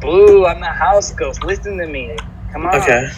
Boo, I'm the house ghost. Listen to me. Come on. Okay.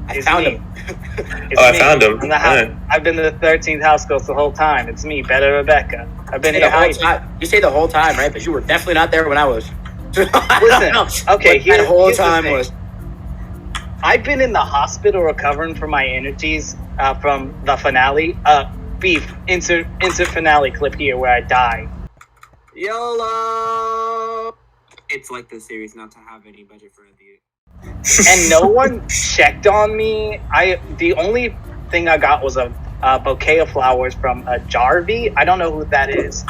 I found him. I found him. I've been the 13th house ghost the whole time. It's me, Better Rebecca. I've been here hiding. You say the whole time, right? But you were definitely not there when I was. Listen, okay, the whole time was. I've been in the hospital recovering from my energies from the finale. Beef, insert finale clip here where I die. YOLO! It's like this series not to have any budget for review. And no one checked on me. The only thing I got was a bouquet of flowers from a Jarvie. I don't know who that is.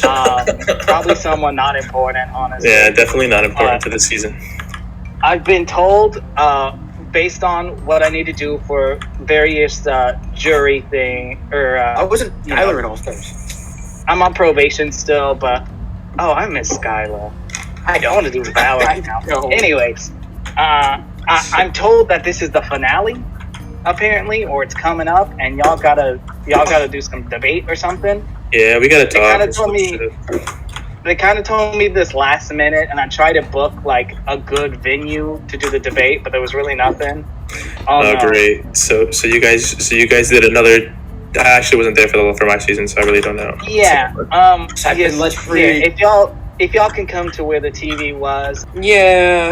Probably someone not important, honestly. Yeah, definitely not important to the season. I've been told, based on what I need to do for various jury thing, or I wasn't Tyler in All Stars. I'm on probation still, but I miss Skylar. I don't want to do Valor right now. Anyways, I'm told that this is the finale, apparently, or it's coming up, and y'all gotta do some debate or something. Yeah, we gotta talk. They kind of told me this last minute, and I tried to book like a good venue to do the debate, but there was really nothing. Great. So you guys did another. I actually wasn't there for my season, so I really don't know. Yeah. Let's free. Yeah, if y'all can come to where the TV was. Yeah.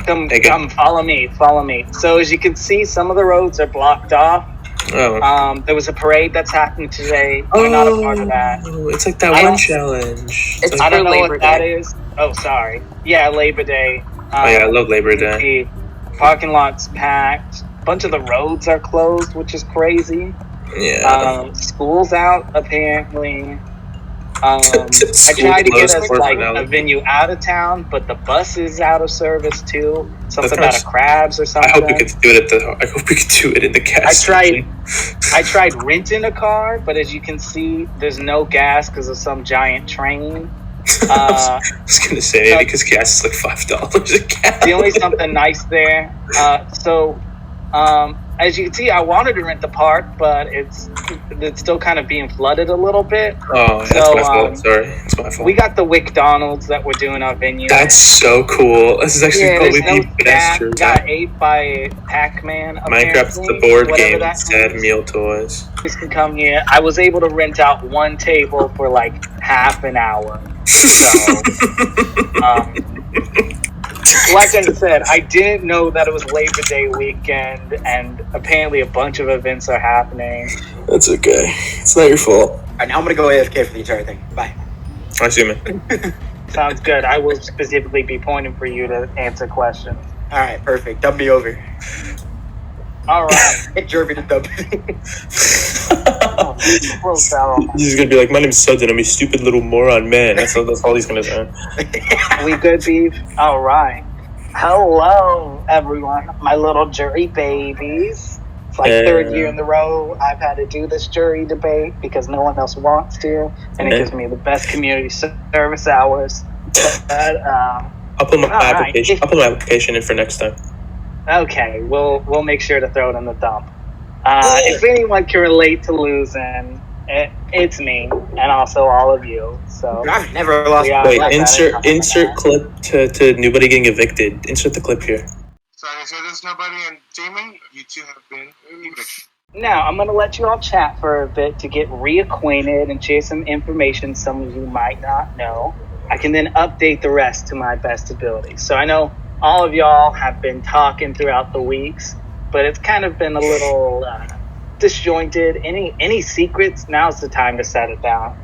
Come follow me. So as you can see, some of the roads are blocked off. Oh. There was a parade that's happening today. We're not a part of that. Oh, it's like that one challenge. I don't know what that is. Oh, sorry. Yeah, Labor Day. I love Labor Day. The parking lot's packed. A bunch of the roads are closed, which is crazy. Yeah. School's out, apparently. I tried to get us a venue out of town, but the bus is out of service too. Something about a crabs or something. I hope we could do it in the gas. I tried renting a car, but as you can see, there's no gas because of some giant train. I was gonna say because gas is like $5 a gallon. The only something nice there. As you can see, I wanted to rent the park, but it's still kind of being flooded a little bit. Oh, that's my fault. Sorry, it's my fault. We got the McDonald's that we're doing our venue. That's so cool. This is actually probably the best. We got ate by Pac-Man. Minecraft's the board game instead. Meal toys. You can come here. I was able to rent out one table for like half an hour. So, like I said, I didn't know that it was Labor Day weekend, and apparently a bunch of events are happening. That's okay. It's not your fault. All right, now I'm going to go AFK for the entire thing. Bye. I see, man. Sounds good. I will specifically be pointing for you to answer questions. All right, perfect. Dub me over. All right. Get Jeremy to dub. He's just going to be like, my name's Sudden. I'm a stupid little moron man. That's all he's going to say. We good, Beef? All right. Hello, everyone. My little jury babies. It's like third year in a row I've had to do this jury debate because no one else wants to, and it gives me the best community service hours. I'll put my application. I'll put my application in for next time. Okay, we'll make sure to throw it in the dump. If anyone can relate to losing, it's me, and also all of you. So I've never lost. Wait, insert clip to nobody getting evicted. Insert the clip here. Sorry, so there's nobody in Demon? You two have been evicted. Now, I'm going to let you all chat for a bit to get reacquainted and share some information some of you might not know. I can then update the rest to my best ability. So I know all of y'all have been talking throughout the weeks, but it's kind of been a little disjointed. Any secrets? Now's the time to set it down.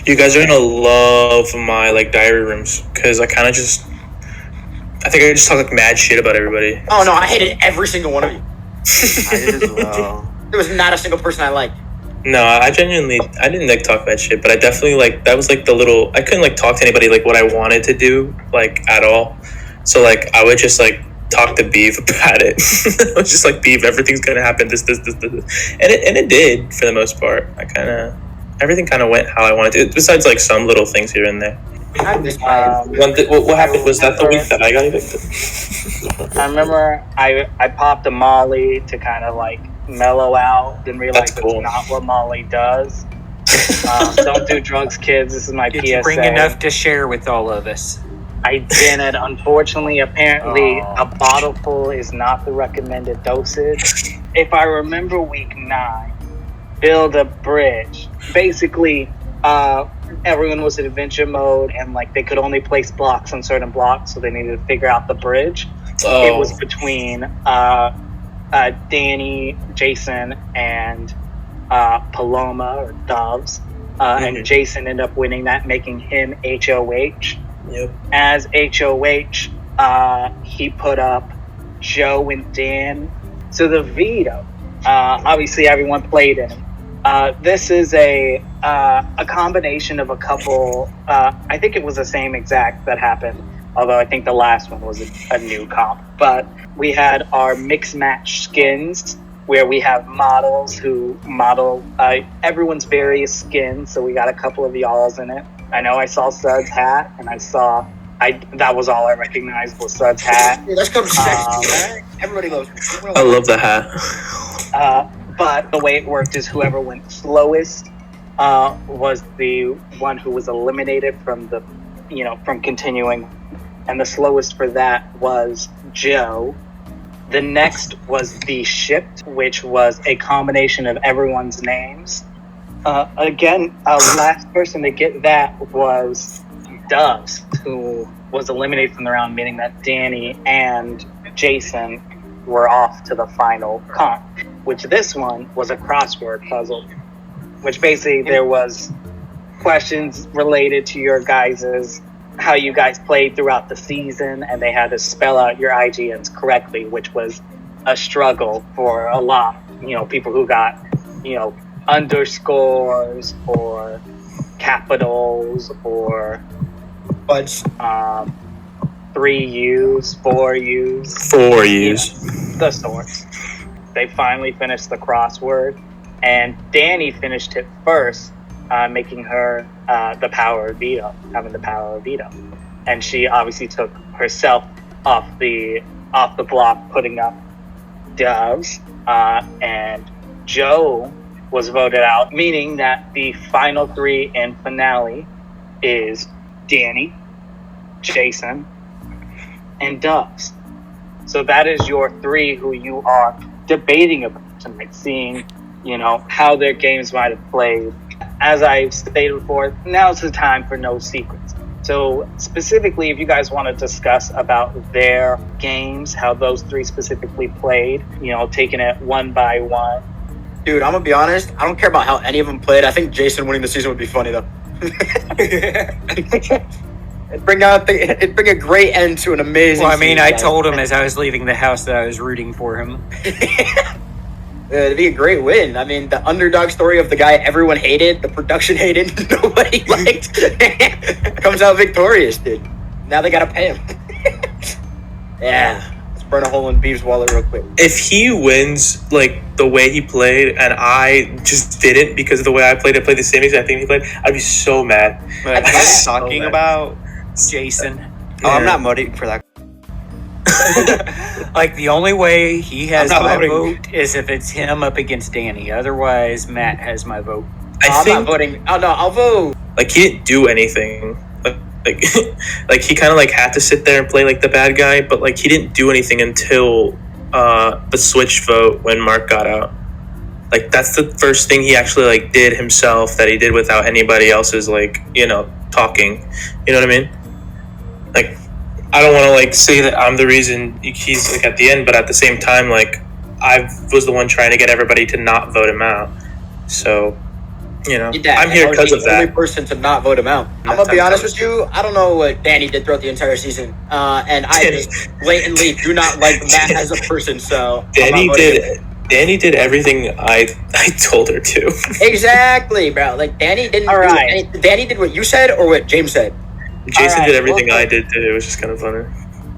You guys are gonna love my like diary rooms because I think I just talk like mad shit about everybody. Oh no, I hated every single one of you. I did as well. There was not a single person I liked. No, I didn't like talk that shit, but I definitely like that was like the little I couldn't like talk to anybody like what I wanted to do like at all. So like I would just like talk to Beef about it. I was just like Beef, everything's gonna happen. This, and it did for the most part. Everything kind of went how I wanted to. Besides like some little things here and there. What happened? Was that the week that I got evicted? I remember I popped a Molly to kind of like mellow out. Didn't realize That's cool. It's not what Molly does. Don't do drugs, kids. This is my Did PSA. you bring enough to share with all of us? I didn't. Unfortunately, apparently, a bottle full is not the recommended dosage. If I remember week 9, build a bridge. Basically, everyone was in adventure mode, and like they could only place blocks on certain blocks, so they needed to figure out the bridge. Oh. It was between Danny, Jason, and Paloma or Doves, and Jason ended up winning that, making him HOH. Yep. As HOH, he put up Joe and Dan to the veto. Obviously, everyone played in him. This is a combination of a couple. I think it was the same exact that happened, although I think the last one was a new comp. But we had our mix match skins, where we have models who model everyone's various skins. So we got a couple of y'alls in it. I know I saw Sud's hat, and that was all I recognized was Sud's hat. Yeah, that's come sexy. Everybody loves me. I love the hat. But the way it worked is whoever went slowest was the one who was eliminated from from continuing, and the slowest for that was Joe. The next was the shipped, which was a combination of everyone's names. Last person to get that was Doves, who was eliminated from the round, meaning that Danny and Jason were off to the final comp, which this one was a crossword puzzle, which basically there was questions related to your guys's, how you guys played throughout the season, and they had to spell out your IGNs correctly, which was a struggle for a lot, people who got, underscores or capitals or Buds. 3 U's, 4 U's. 4 U's. The sorts. They finally finished the crossword, and Danny finished it first, making her having the power of veto. And she obviously took herself off the block, putting up Doves, and Joe was voted out, meaning that the final 3 in finale is Danny, Jason, and Doves. So that is your 3 who you are debating about tonight, seeing, how their games might have played. As I've stated before, now's the time for no secrets. So specifically, if you guys want to discuss about their games, how those 3 specifically played, taking it one by one. Dude, I'm gonna be honest. I don't care about how any of them played. I think Jason winning the season would be funny though. It'd bring a great end to an amazing. Well, I mean, season, I told him as I was leaving the house that I was rooting for him. It'd be a great win. I mean, the underdog story of the guy everyone hated, the production hated, nobody liked, comes out victorious, dude. Now they gotta pay him. Yeah. Let's burn a hole in Beef's wallet real quick. If he wins like the way he played, and I just didn't because of the way I played the same exact thing he played, I'd be so mad. But I'd he's so talking mad. about. Jason. Oh, I'm not voting for that. Like, the only way he has I'm not my voting. vote is if it's him up against Danny. Otherwise, Matt has my vote. I I'm think not voting. Oh no, I'll vote. like he didn't do anything. Like he kind of like had to sit there and play like the bad guy, but like he didn't do anything until the switch vote when Mark got out. Like that's the first thing he actually like did himself that he did without anybody else's like talking. You know what I mean? Like I don't want to like say that I'm the reason he's like at the end, but at the same time like I was the one trying to get everybody to not vote him out. So Did that, I'm and here I was because of the only that. person to not vote him out. I'm gonna be honest with you. I don't know what Danny did throughout the entire season, and I Danny- just blatantly do not like Matt as a person. So I'm Danny not voting him. did everything I told her to. Exactly, bro. Like Danny didn't. All right. Danny did what you said or what James said. Jason right, did everything well, I did too. It was just kind of funny.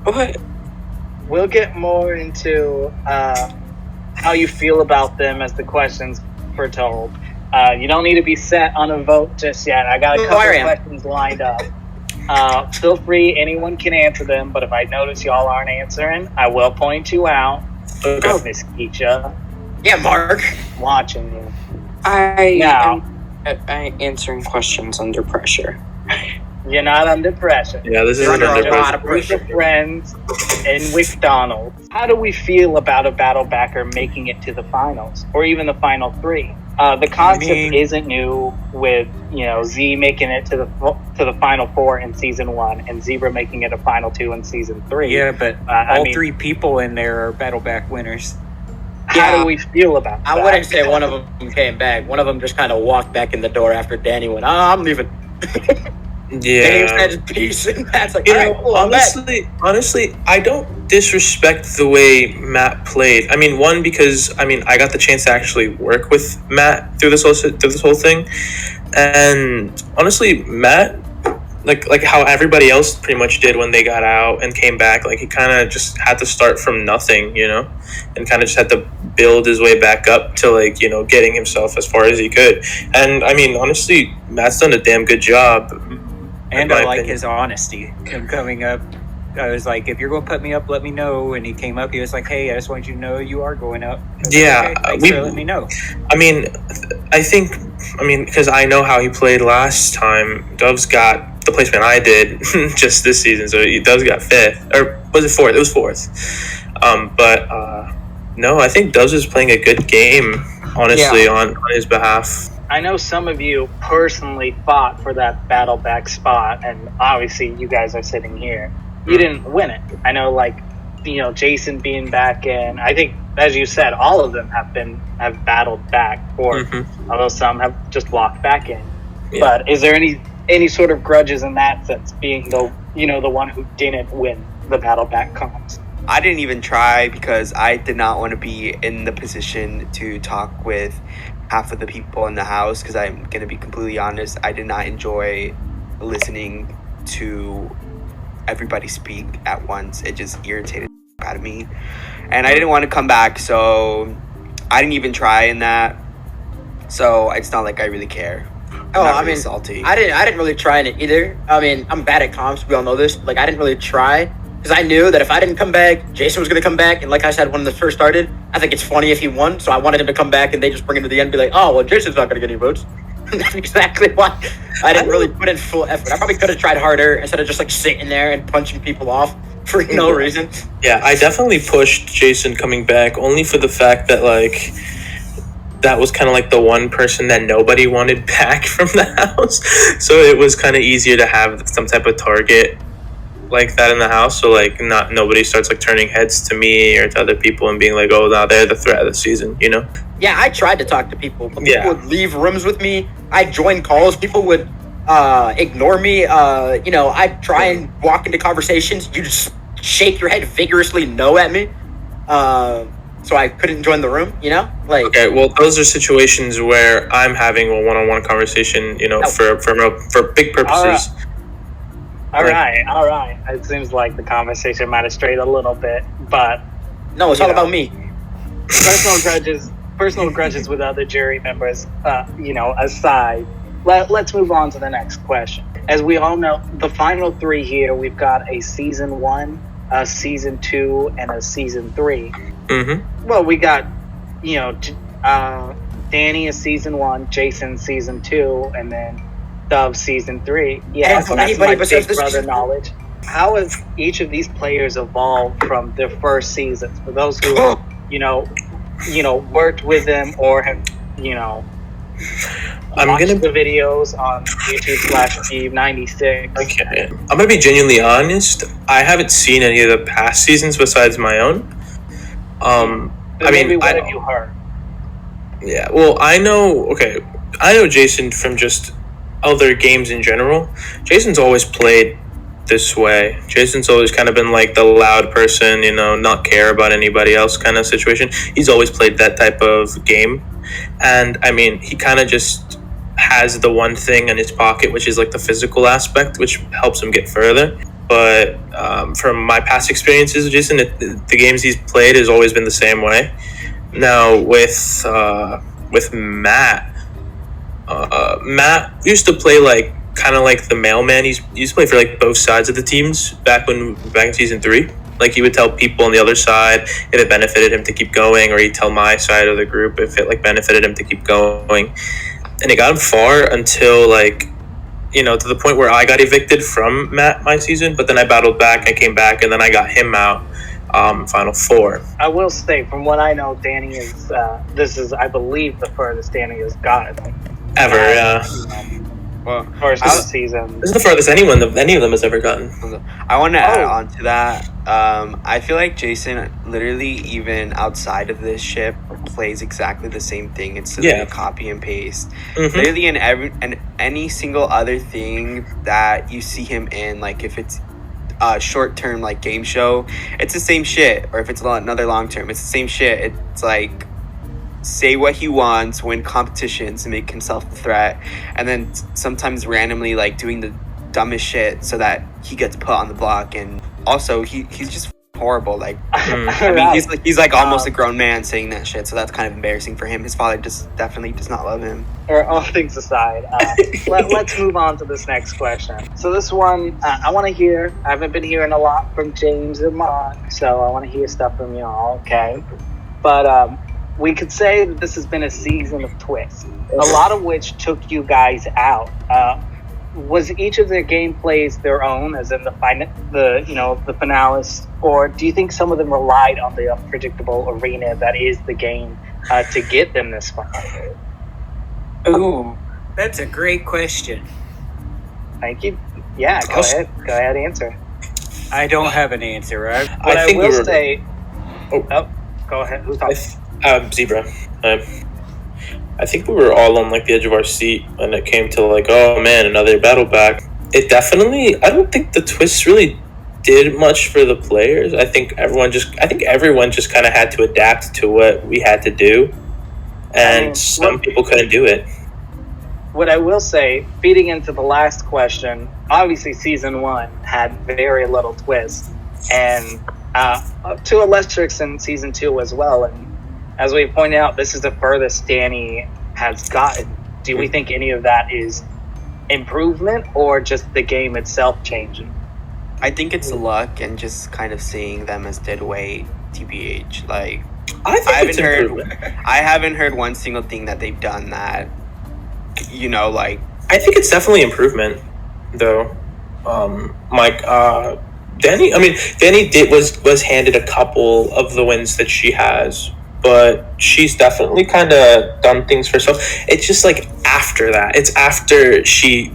What? We'll get more into how you feel about them as the questions foretold. You don't need to be set on a vote just yet. I got a No, couple I of am. questions lined up. Feel free, anyone can answer them, but if I notice y'all aren't answering, I will point you out. Okay. Oh, Miss Keisha, Yeah, Mark. watching you. I Now- am answering questions under pressure. You're not under pressure. Yeah, this is You're an under a under lot of Group pressure. of friends in McDonald's. How do we feel about a battlebacker making it to the finals or even the final three? The concept isn't new with Z making it to the final four in season 1 and Zebra making it a final 2 in season 3. Yeah, but I all mean, 3 people in there are Battleback winners. How do we feel about that? I wouldn't say one of them came back. One of them just kind of walked back in the door after Danny went, I'm leaving. Danny said peace, and that's like, all right, cool, I'm back. honestly, I don't disrespect the way Matt played. I mean, one, because I got the chance to actually work with Matt through this whole thing, and honestly, Matt, like how everybody else pretty much did when they got out and came back, like he kind of just had to start from nothing, and kind of just had to build his way back up to getting himself as far as he could. And I mean, honestly, Matt's done a damn good job. And I like his honesty. Him coming up, I was like, if you're going to put me up, let me know. And he came up, he was like, hey, I just want you to know you are going up. Yeah, okay, thanks for letting me know. I mean, because I know how he played last time. Dove's got the placement I did just this season, so Dove's got 5th, or was it 4th? It was 4th. No, I think Dove's is playing a good game, honestly, on his behalf. I know some of you personally fought for that battleback spot, and obviously you guys are sitting here. You didn't win it. I know, Jason being back in. I think, as you said, all of them have battled back, although some have just walked back in. Yeah. But is there any sort of grudges in that sense, being the one who didn't win the battleback comps? I didn't even try because I did not want to be in the position to talk with half of the people in the house, because I'm going to be completely honest, I did not enjoy listening to everybody speak at once. It just irritated out of me, and I didn't want to come back, so I didn't even try in that. So it's not like I really care. Salty. I didn't really try in it either. I mean, I'm bad at comps, we all know this. I didn't really try because I knew that if I didn't come back, Jason was going to come back. And like I said when this first started, I think it's funny if he won. So I wanted him to come back and they just bring him to the end and be like, oh, well, Jason's not going to get any votes. That's exactly why I didn't really put in full effort. I probably could have tried harder instead of just sitting there and punching people off for no reason. Yeah, I definitely pushed Jason coming back only for the fact that that was kind of the one person that nobody wanted back from the house. So it was kind of easier to have some type of target like that in the house, so nobody starts turning heads to me or to other people and being like, oh, now they're the threat of the season, Yeah, I tried to talk to people, but people would leave rooms with me. I'd join calls, people would ignore me. I'd try and walk into conversations, you just shake your head vigorously no at me, so I couldn't join the room. Okay, well, those are situations where I'm having a one-on-one conversation, for big purposes. All right. It seems like the conversation might have strayed a little bit, but no, it's all about me. Personal grudges with other jury members, aside. Let's move on to the next question. As we all know, the final 3 here, we've got a season 1, a season 2, and a season 3. Mm-hmm. Well, we got, Danny is season 1, Jason season 2, and then Dove season 3. Yeah, so that's my big brother knowledge. How has each of these players evolved from their first seasons? For those who, worked with them or have, watched the videos on YouTube/Steve96. Okay, I'm gonna be genuinely honest. I haven't seen any of the past seasons besides my own. What have you heard? Yeah, well, I know. Okay, I know Jason from just other games in general. Jason's always played this way. Jason's always kind of been like the loud person, not care about anybody else kind of situation. He's always played that type of game. And I mean, he kind of just has the one thing in his pocket, which is like the physical aspect, which helps him get further. But from my past experiences with Jason, the games he's played has always been the same way. Now with Matt, Matt used to play like kind of like the mailman. He used to play for like both sides of the teams back in season 3. Like he would tell people on the other side if it benefited him to keep going, or he'd tell my side of the group if it like benefited him to keep going. And it got him far until like, to the point where I got evicted from Matt my season, but then I battled back, I came back, and then I got him out Final 4. I will say, from what I know, Danny is, this is, I believe, the furthest Danny has gotten. Ever, yeah. Well, first season. This is the farthest any of them has ever gotten. I want to add on to that. I feel like Jason, literally, even outside of this ship, plays exactly the same thing. It's literally copy and paste. Mm-hmm. Literally, in any single other thing that you see him in, like if it's a short-term like game show, it's the same shit. Or if it's another long-term, it's the same shit. It's like say what he wants, win competitions, and make himself a threat, and then sometimes randomly like doing the dumbest shit so that he gets put on the block. And also he's just horrible. Like I mean, he's like almost a grown man saying that shit, so that's kind of embarrassing for him. His father definitely does not love him. Or all things aside, let's move on to this next question. So this one, I want to hear. I haven't been hearing a lot from James and Mark, so I want to hear stuff from y'all. Okay, but we could say that this has been a season of twists, a lot of which took you guys out. Was each of their gameplays their own, as in the finalists, or do you think some of them relied on the unpredictable arena that is the game to get them this far? Ooh, that's a great question. Thank you. Yeah, go ahead, answer. I don't have an answer. I will say. Oh, go ahead. Who's talking? Zebra. I think we were all on like the edge of our seat when it came to like, oh man, another battle back. It definitely, I don't think the twists really did much for the players. I think everyone just kind of had to adapt to what we had to do, and some people couldn't do it. What I will say, feeding into the last question, obviously season 1 had very little twist, and to a lesser extent season 2 as well. And as we pointed out, this is the furthest Danny has gotten. Do we think any of that is improvement or just the game itself changing? I think it's luck and just kind of seeing them as dead weight, TBH. Like, I haven't heard one single thing that they've done that, like. I think it's definitely improvement, though. Danny was handed a couple of the wins that she has, but she's definitely kind of done things for herself. It's just like after that. It's after she,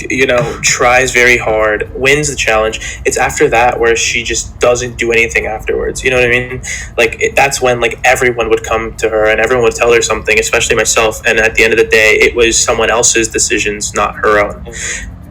tries very hard, wins the challenge. It's after that where she just doesn't do anything afterwards. You know what I mean? Like that's when like everyone would come to her and everyone would tell her something, especially myself. And at the end of the day, it was someone else's decisions, not her own.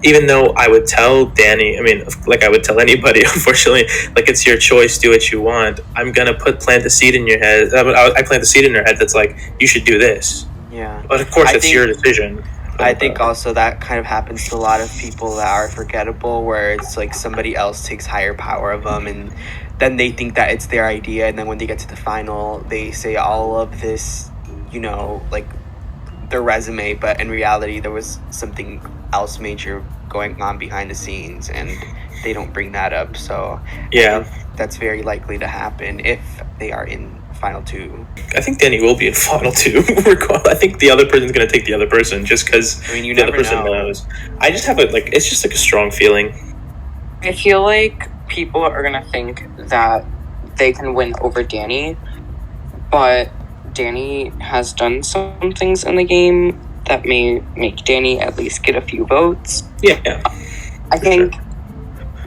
Even though I would tell Danny, like I would tell anybody, unfortunately, like it's your choice, do what you want. I'm gonna plant the seed in your head. I plant the seed in her head that's like, you should do this. Yeah. But of course, it's your decision. I think also that kind of happens to a lot of people that are forgettable, where it's like somebody else takes higher power of them, and then they think that it's their idea, and then when they get to the final, they say all of this, like their resume, but in reality, there was something else major going on behind the scenes, and they don't bring that up. So yeah, that's very likely to happen if they are in Final 2. I think Danny will be in Final 2. I think the other person's going to take the other person just because you the other person knows. I just have it's just like a strong feeling. I feel like people are going to think that they can win over Danny, but Danny has done some things in the game that may make Danny at least get a few votes. Yeah. I think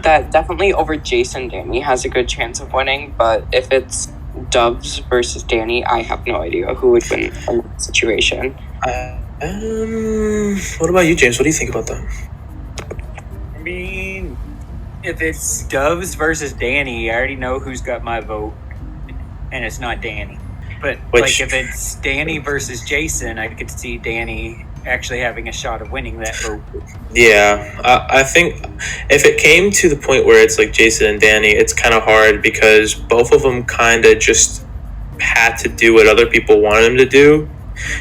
that definitely over Jason, Danny has a good chance of winning, but if it's Doves versus Danny, I have no idea who would win in that situation. What about you, James? What do you think about that? I mean, if it's Doves versus Danny, I already know who's got my vote, and it's not Danny. But like, if it's Danny versus Jason, I could see Danny actually having a shot of winning that vote. Yeah, I think if it came to the point where it's like Jason and Danny, it's kind of hard because both of them kind of just had to do what other people wanted them to do.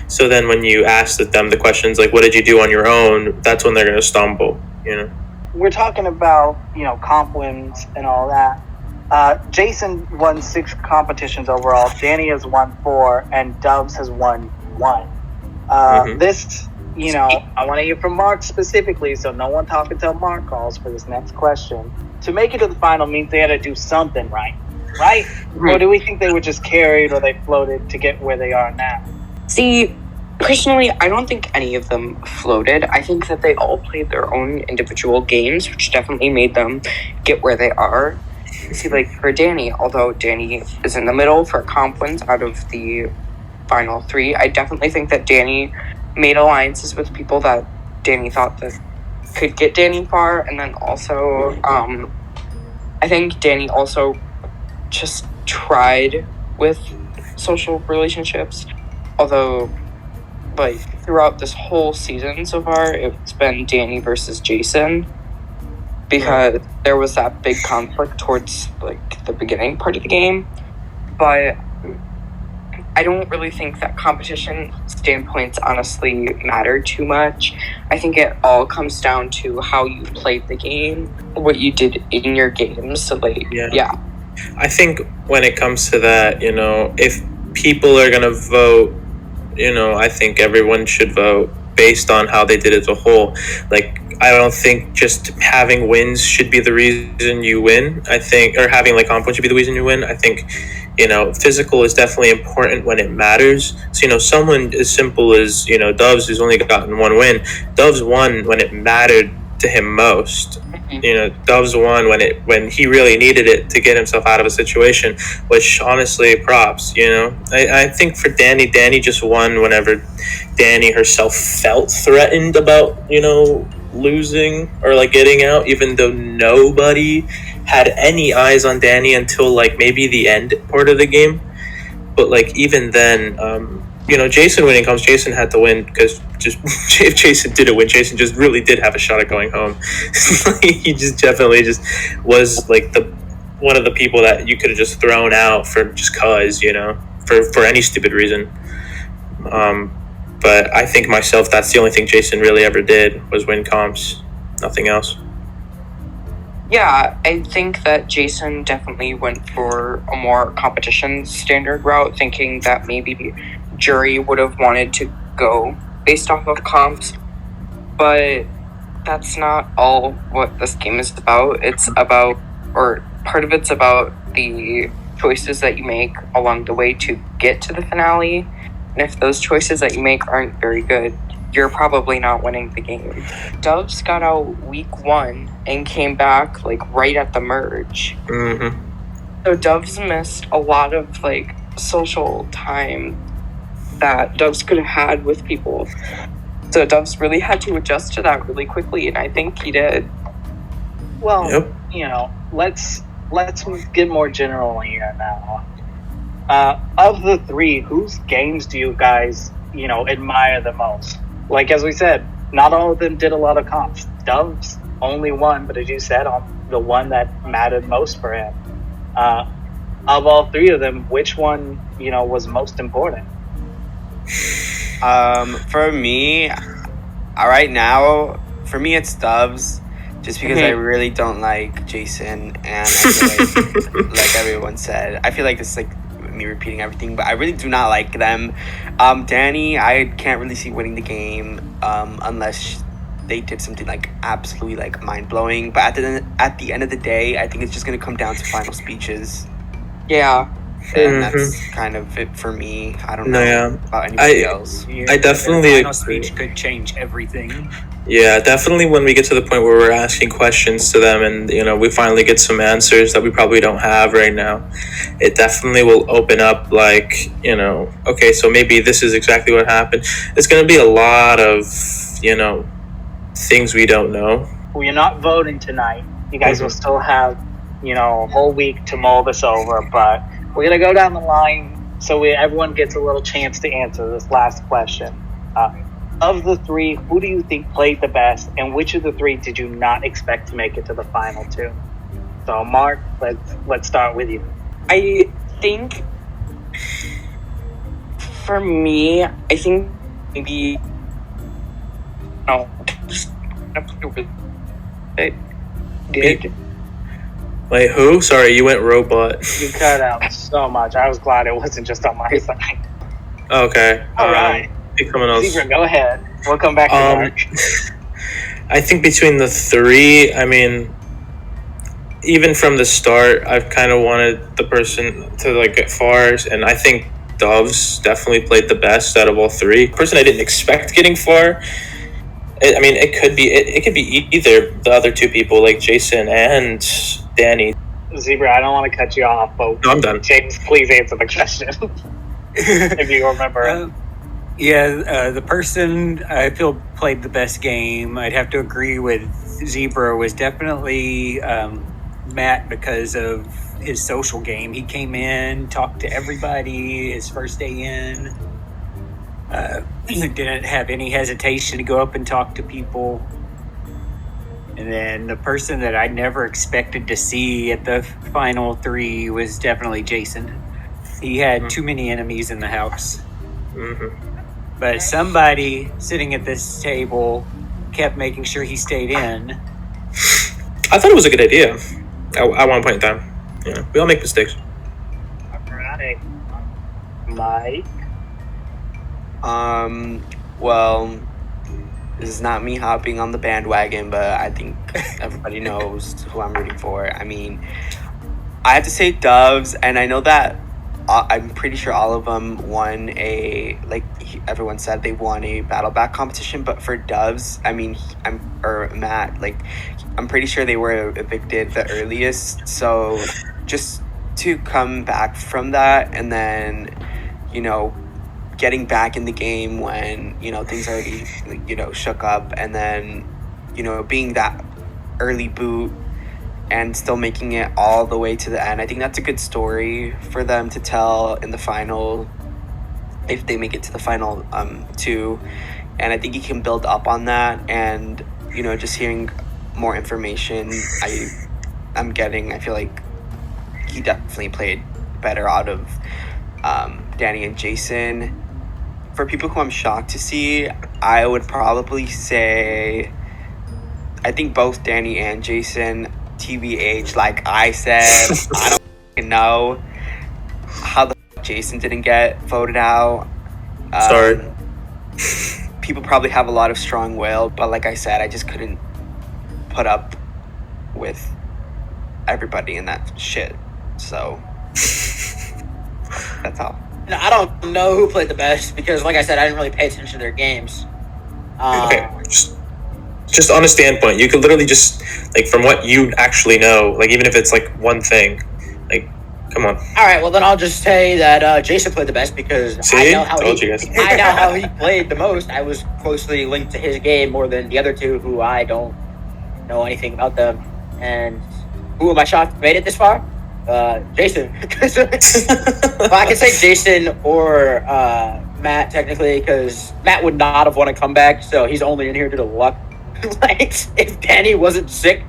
So then when you ask them the questions like, what did you do on your own? That's when they're going to stumble, you know? We're talking about, comp wins and all that. Jason won 6 competitions overall. Danny has won 4, and Doves has won 1. This, I want to hear from Mark specifically, so no one talk until Mark calls for this next question. To make it to the final means they had to do something right? Or do we think they were just carried or they floated to get where they are now? See, personally, I don't think any of them floated. I think that they all played their own individual games, which definitely made them get where they are. See, like, for Danny, although Danny is in the middle for comp wins out of the final 3, I definitely think that Danny made alliances with people that Danny thought that could get Danny far, and then also, I think Danny also just tried with social relationships, although, like, throughout this whole season so far, it's been Danny versus Jason, because there was that big conflict towards, like, the beginning part of the game. But I don't really think that competition standpoints honestly matter too much. I think it all comes down to how you played the game, what you did in your games. So, like, yeah. I think when it comes to that, if people are going to vote, I think everyone should vote based on how they did as a whole. Like, I don't think just having wins should be the reason you win. I think, or having like comp wins should be the reason you win. I think, physical is definitely important when it matters. So, someone as simple as, Doves, who's only gotten 1 win, Doves won when it mattered to him most. Doves won when he really needed it to get himself out of a situation, which honestly props. I think for Danny just won whenever Danny herself felt threatened about losing or like getting out, even though nobody had any eyes on Danny until like maybe the end part of the game. But like even then, Jason winning comes. Jason had to win because just if Jason didn't win, Jason just really did have a shot at going home. He just definitely just was like one of the people that you could have just thrown out for just cause, for any stupid reason. But I think myself, that's the only thing Jason really ever did was win comps, nothing else. Yeah, I think that Jason definitely went for a more competition standard route, thinking that maybe jury would have wanted to go based off of comps. But that's not all what this game is about. It's about, or part of it's about the choices that you make along the way to get to the finale. And if those choices that you make aren't very good, you're probably not winning the game. Doves got out week 1 and came back like right at the merge. So Doves missed a lot of like social time that Doves could have had with people. So Doves really had to adjust to that really quickly, and I think he did. Well, let's get more general here now. Of the 3, whose games do you guys, admire the most? Like, as we said, not all of them did a lot of comps. Doves only won, but as you said, on the one that mattered most for him. Of all 3 of them, which one, was most important? For me, right now, it's Doves, just because I really don't like Jason, and I feel like everyone said, I feel like this is like me repeating everything, but I really do not like them. Danny, I can't really see winning the game unless they did something like absolutely like mind-blowing, but at the end of the day, I think it's just going to come down to final speeches. Yeah. And that's kind of it for me. I don't know about anybody else. Yeah, I definitely final speech could change everything. Yeah, definitely when we get to the point where we're asking questions to them and, we finally get some answers that we probably don't have right now, it definitely will open up okay, so maybe this is exactly what happened. It's going to be a lot of, things we don't know. Well, you're not voting tonight. You guys will still have, a whole week to mull this over, but we're going to go down the line so everyone gets a little chance to answer this last question. Of the three, who do you think played the best, and which of the three did you not expect to make it to the final two? So, Mark, let's start with you. I think, for me, maybe Wait, who? Sorry, you went robot. You cut out so much. I was glad it wasn't just on my side. Okay. All right. Pick someone else. Zebra, go ahead. We'll come back to Mark. I think between the three, even from the start, I've kind of wanted the person to get far, and I think Doves definitely played the best out of all three. The person I didn't expect getting far. It could be either the other two people, like Jason and Danny. Zebra, I don't want to cut you off, but no, I'm done. James, please answer the question if you remember. The person I feel played the best game, I'd have to agree with Zebra, was definitely Matt because of his social game. He came in, talked to everybody his first day in. Didn't have any hesitation to go up and talk to people. And then the person that I never expected to see at the final three was definitely Jason. He had too many enemies in the house. But somebody sitting at this table kept making sure he stayed in. I thought it was a good idea at one point in time. Yeah, we all make mistakes. All right. Mike? Well, this is not me hopping on the bandwagon, but I think everybody knows who I'm rooting for. I have to say Doves, and I know that I'm pretty sure all of them won everyone said they won a battle back competition, but for Doves, Matt, I'm pretty sure they were evicted the earliest, so just to come back from that and then, getting back in the game when, things already, shook up, and then, being that early boot and still making it all the way to the end. I think that's a good story for them to tell in the final, if they make it to the final two. And I think he can build up on that, and, just hearing more information I feel like he definitely played better out of Danny and Jason. For people who I'm shocked to see, I would probably say I think both Danny and Jason, TBH, like I said, I don't know how the Jason didn't get voted out. Sorry. People probably have a lot of strong will, but like I said, I just couldn't put up with everybody in that shit. So that's all. No, I don't know who played the best because, like I said, I didn't really pay attention to their games. Okay, just on a standpoint, you could literally just, from what you actually know, even if it's, one thing, come on. All right, well, then I'll just say that Jason played the best because I know how he played the most. I was closely linked to his game more than the other two who I don't know anything about them. And who am I shocked made it this far? Jason. Well, I can say Jason or Matt technically because Matt would not have won a comeback, so he's only in here due to luck. If Danny wasn't sick,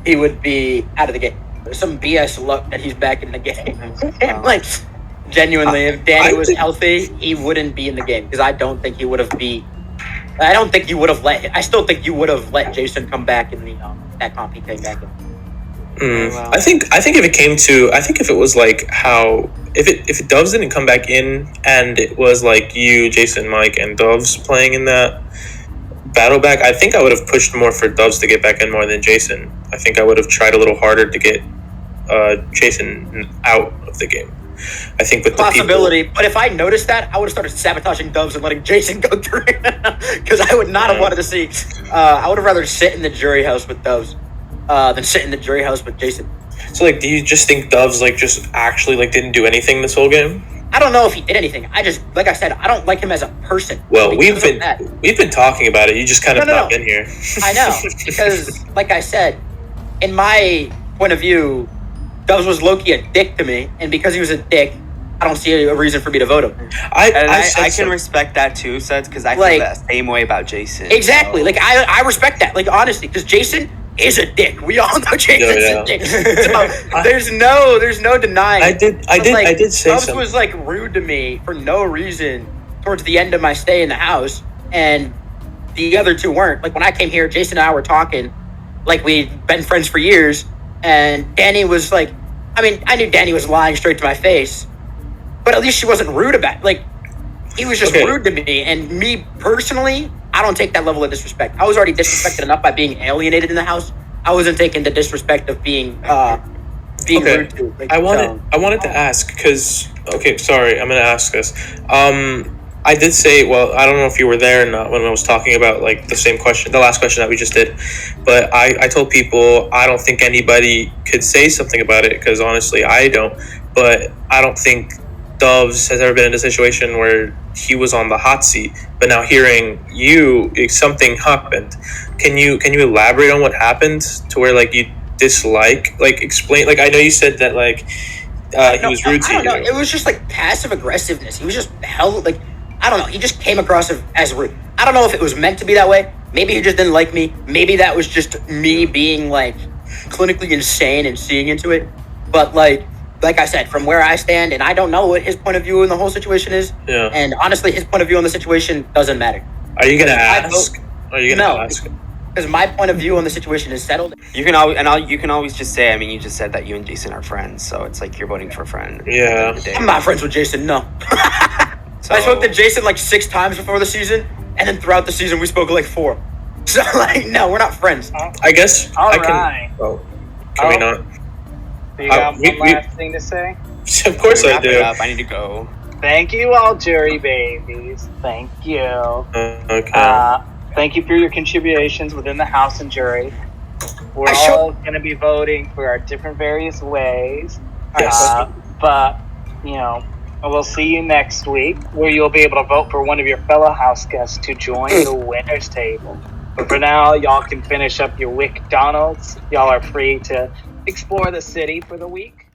he would be out of the game. There's some BS luck that he's back in the game. Genuinely, if Danny was healthy, he wouldn't be in the game because I don't think he would have I still think you would have let Jason come back in the that comp he came back in. Wow. I think if it was if Doves didn't come back in and it was you, Jason, Mike, and Doves playing in that battle back, I think I would have pushed more for Doves to get back in more than Jason. I think I would have tried a little harder to get Jason out of the game. I think with possibility, but if I noticed that, I would have started sabotaging Doves and letting Jason go through because I would not have wanted to see. I would have rather sit in the jury house with Doves than sit in the jury house with Jason. So, like, do you just think Doves, like, just actually, like, didn't do anything this whole game? I don't know if he did anything. I just, like I said, I don't like him as a person. Well, we've been talking about it. You just kind of not been here. I know, because, like I said, in my point of view, Doves was low-key a dick to me, and because he was a dick, I don't see a reason for me to vote him. I can respect that too, Seth, because I feel that same way about Jason. Exactly. So. Like, I respect that. Like, honestly, because Jason is a dick. We all know Jason's a dick. So, there's no denying. I did say Doves something. was, like, rude to me for no reason towards the end of my stay in the house, and the other two weren't. Like, when I came here, Jason and I were talking, like, we'd been friends for years, and Danny was, like, I mean, I knew Danny was lying straight to my face, but at least she wasn't rude about it. Like, he was just rude to me. And me personally, I don't take that level of disrespect. I was already disrespected enough by being alienated in the house. I wasn't taking the disrespect of being rude to. Like, I wanted to ask because sorry, I'm gonna ask this. I did say, well, I don't know if you were there or not when I was talking about like the same question, the last question that we just did, but I told people I don't think anybody could say something about it because honestly I don't. But I don't think Doves has ever been in a situation where he was on the hot seat. But now hearing you, something happened. Can you elaborate on what happened to where like you dislike, like explain? Like I know you said that like he was rude to you. I don't know. It was just like passive aggressiveness. He was just like I don't know. He just came across as rude. I don't know if it was meant to be that way. Maybe he just didn't like me. Maybe that was just me being like clinically insane and seeing into it. But like I said, from where I stand, and I don't know what his point of view in the whole situation is. Yeah. And honestly, his point of view on the situation doesn't matter. Are you gonna ask? Because my point of view on the situation is settled. You can always just say. I mean, you just said that you and Jason are friends, so it's like you're voting for a friend. Yeah. I'm not friends with Jason. No. So, I spoke to Jason like 6 times before the season, and then throughout the season we spoke like 4. So like, no, we're not friends. I guess All I right. can. Oh, can we not? Do you got one last thing to say? Of course I do. I need to go. Thank you, all jury babies. Thank you. Okay. Thank you for your contributions within the House and jury. We're all going to be voting for our different various ways. Yes. But, you know, we'll see you next week where you'll be able to vote for one of your fellow house guests to join the winner's table. But for now, y'all can finish up your WickDonald's. Y'all are free to explore the city for the week.